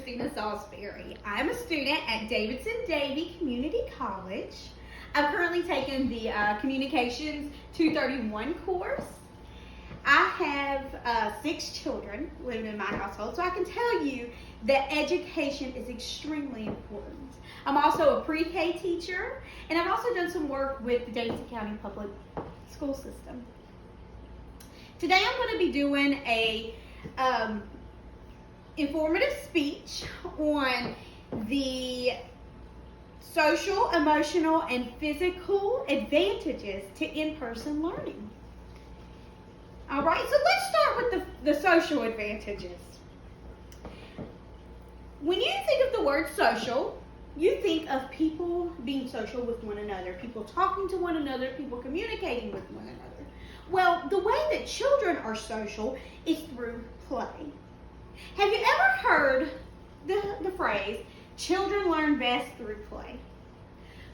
Christina Salisbury. I'm a student at Davidson Davie Community College. I'm currently taking the Communications 231 course. I have 6 children living in my household, so I can tell you that education is extremely important. I'm also a pre-K teacher, and I've also done some work with the Davidson County Public School System. Today I'm going to be doing a informative speech on the social, emotional, and physical advantages to in-person learning. All right, so let's start with the social advantages. When you think of the word social, you think of people being social with one another, people talking to one another, people communicating with one another. Well, the way that children are social is through play. Have you ever heard the phrase, children learn best through play?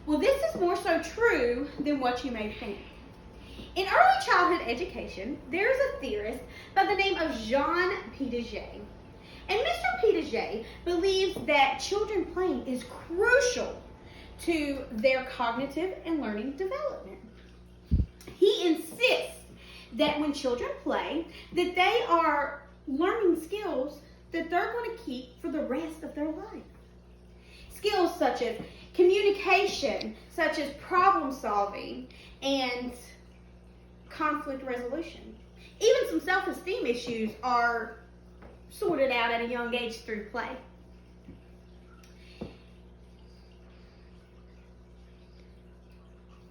Well, this is more so true than what you may think. In early childhood education, there's a theorist by the name of Jean Piaget. And Mr. Piaget believes that children playing is crucial to their cognitive and learning development. He insists that when children play, that they are learning skills that they're going to keep for the rest of their life. Skills such as communication, such as problem solving, and conflict resolution. Even some self-esteem issues are sorted out at a young age through play.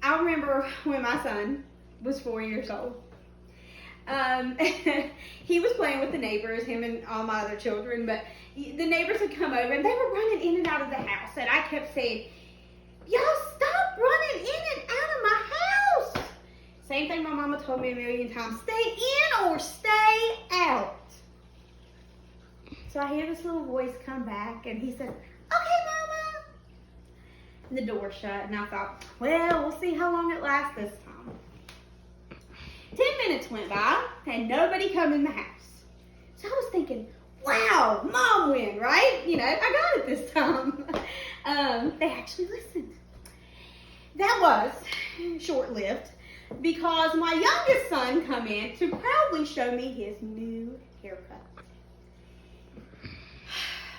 I remember when my son was 4 years old. He was playing with the neighbors, him and all my other children, but the neighbors had come over and they were running in and out of the house, and I kept saying, y'all stop running in and out of my house. Same thing my mama told me a million times, stay in or stay out. So I hear this little voice come back and he said, okay, mama. And the door shut, and I thought, well, we'll see how long it lasts this time. 10 minutes went by and nobody come in the house. So I was thinking, wow, mom win, right? You know, I got it this time. They actually listened. That was short-lived because my youngest son come in to proudly show me his new haircut.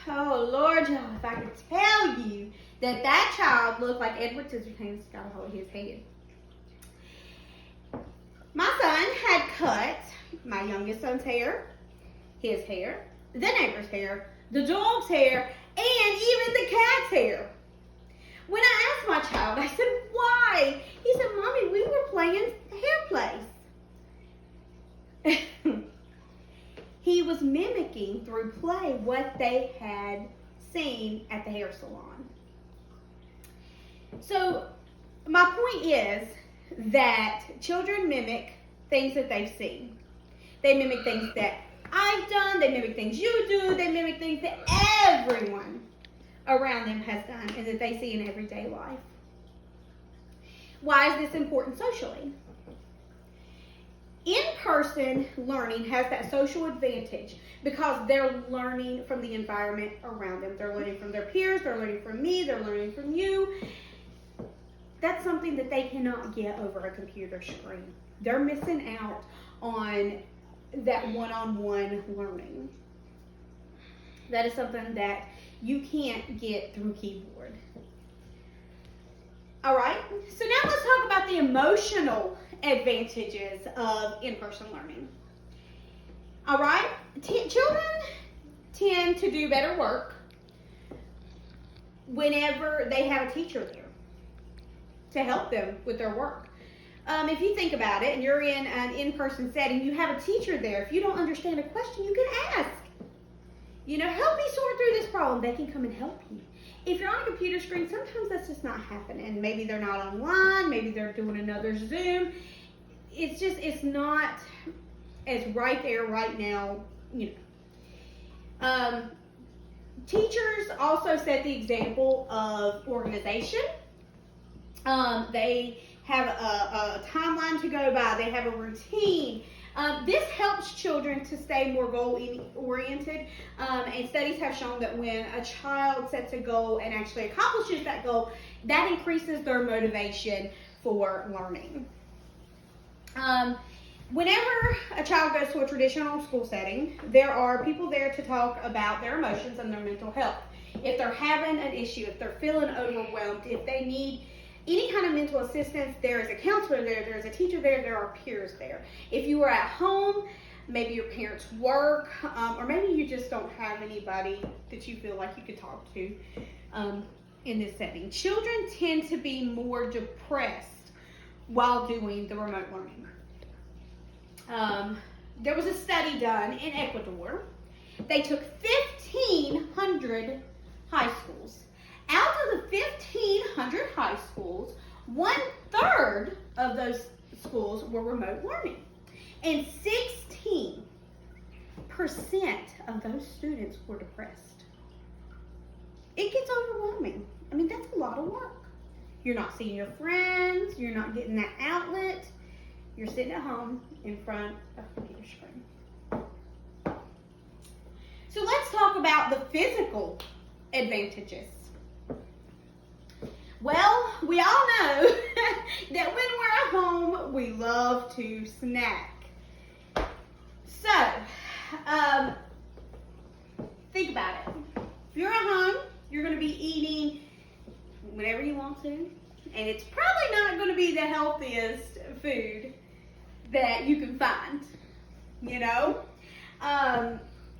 Oh, Lord, y'all, if I could tell you that child looked like Edward Scissorhands got a hold of his head. My son had cut my youngest son's hair, his hair, the neighbor's hair, the dog's hair, and even the cat's hair. When I asked my child, I said, why? He said, Mommy, we were playing hair plays. He was mimicking through play what they had seen at the hair salon. So my point is that children mimic things that they've seen. They mimic things that I've done, they mimic things you do, they mimic things that everyone around them has done and that they see in everyday life. Why is this important socially? In-person learning has that social advantage because they're learning from the environment around them. They're learning from their peers, they're learning from me, they're learning from you. That's something that they cannot get over a computer screen. They're missing out on that one-on-one learning. That is something that you can't get through keyboard. All right, so now let's talk about the emotional advantages of in-person learning. All right, children tend to do better work whenever they have a teacher there to help them with their work. If you think about it and you're in an in-person setting, you have a teacher there. If you don't understand a question, you can ask. You know, help me sort through this problem. They can come and help you. If you're on a computer screen, sometimes that's just not happening. Maybe they're not online. Maybe they're doing another Zoom. It's not as right there right now, you know. Teachers also set the example of organization. They have a timeline to go by. They have a routine. This helps children to stay more goal-oriented, and studies have shown that when a child sets a goal and actually accomplishes that goal, that increases their motivation for learning. Whenever a child goes to a traditional school setting, there are people there to talk about their emotions and their mental health. If they're having an issue, if they're feeling overwhelmed, if they need any kind of mental assistance, there is a counselor there, there's a teacher there are peers there. If you are at home, maybe your parents work, or maybe you just don't have anybody that you feel like you could talk to in this setting. Children tend to be more depressed while doing the remote learning. There was a study done in Ecuador. They took 1,500 high schools. Out of the 1,500 high schools, 1/3 of those schools were remote learning. And 16% of those students were depressed. It gets overwhelming. I mean, that's a lot of work. You're not seeing your friends. You're not getting that outlet. You're sitting at home in front of a computer screen. So let's talk about the physical advantages. Well, we all know that when we're at home, we love to snack. So, think about it. If you're at home, you're going to be eating whatever you want to, and it's probably not going to be the healthiest food that you can find, you know?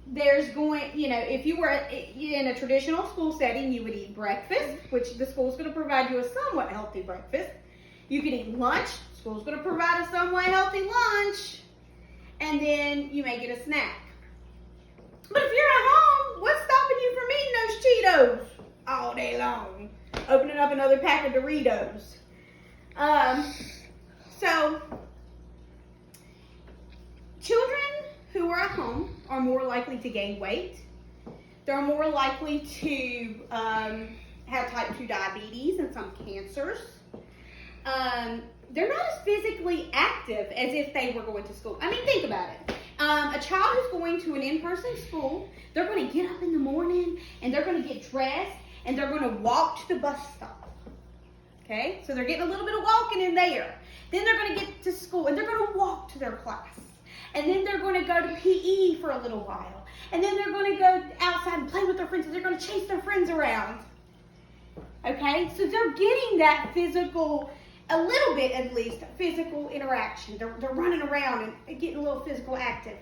There's going, if you were in a traditional school setting, you would eat breakfast, which the school's going to provide you a somewhat healthy breakfast. You can eat lunch. School's going to provide a somewhat healthy lunch. And then you may get a snack. But if you're at home, what's stopping you from eating those Cheetos all day long? Opening up another pack of Doritos. So, children who are at home are more likely to gain weight. They're more likely to have type 2 diabetes and some cancers. They're not as physically active as if they were going to school. I mean, think about it. A child who's going to an in-person school, they're going to get up in the morning and they're going to get dressed and they're going to walk to the bus stop. Okay? So they're getting a little bit of walking in there. Then they're going to get to school and they're going to walk to their class. And then they're going to go to PE for a little while. And then they're going to go outside and play with their friends. And they're going to chase their friends around. Okay? So they're getting that physical, a little bit at least, physical interaction. They're running around and getting a little physical active.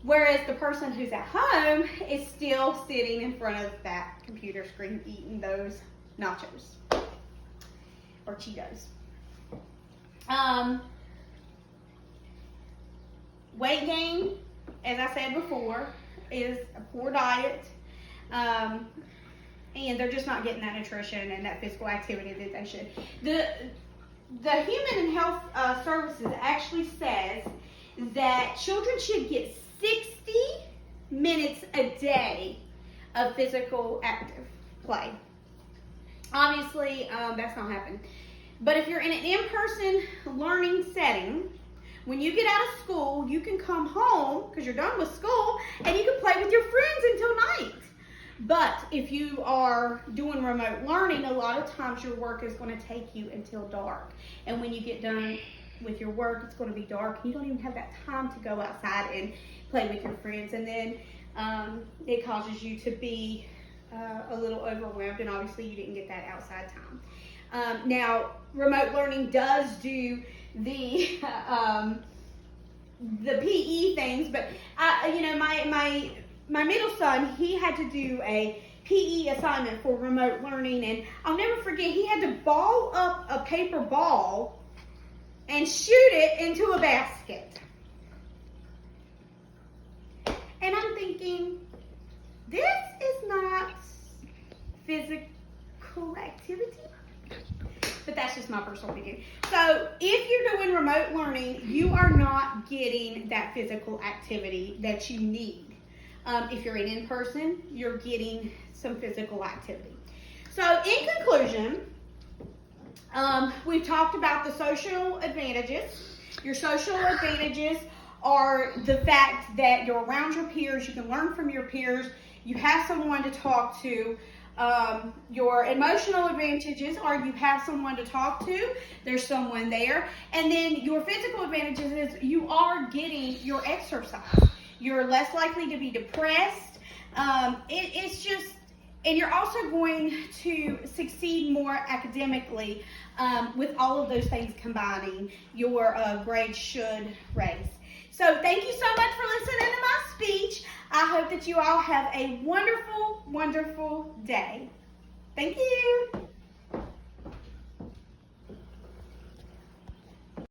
Whereas the person who's at home is still sitting in front of that computer screen eating those nachos or Cheetos. Weight gain, as I said before, is a poor diet, and they're just not getting that nutrition and that physical activity that they should. The Human and Health Services actually says that children should get 60 minutes a day of physical active play. Obviously, that's not happening. But if you're in an in-person learning setting, when you get out of school, you can come home because you're done with school and you can play with your friends until night. But if you are doing remote learning, a lot of times your work is going to take you until dark. And when you get done with your work, it's going to be dark. You don't even have that time to go outside and play with your friends. And then it causes you to be a little overwhelmed, and obviously you didn't get that outside time. Now, remote learning does do the PE things, but my middle son, he had to do a PE assignment for remote learning, and I'll never forget, he had to ball up a paper ball and shoot it into a basket. And I'm thinking, this is not physical activity. But that's just my personal opinion. So if you're doing remote learning, you are not getting that physical activity that you need. If you're in person, you're getting some physical activity. So in conclusion, We've talked about the social advantages. Your social advantages are the fact that you're around your peers, you can learn from your peers, you have someone to talk to. Your emotional advantages are you have someone to talk to, there's someone there. And then your physical advantages is you are getting your exercise. You're less likely to be depressed. It's just, and you're also going to succeed more academically with all of those things combining. Your grades should raise. So thank you so much for listening to my speech. I hope that you all have a wonderful, wonderful day. Thank you.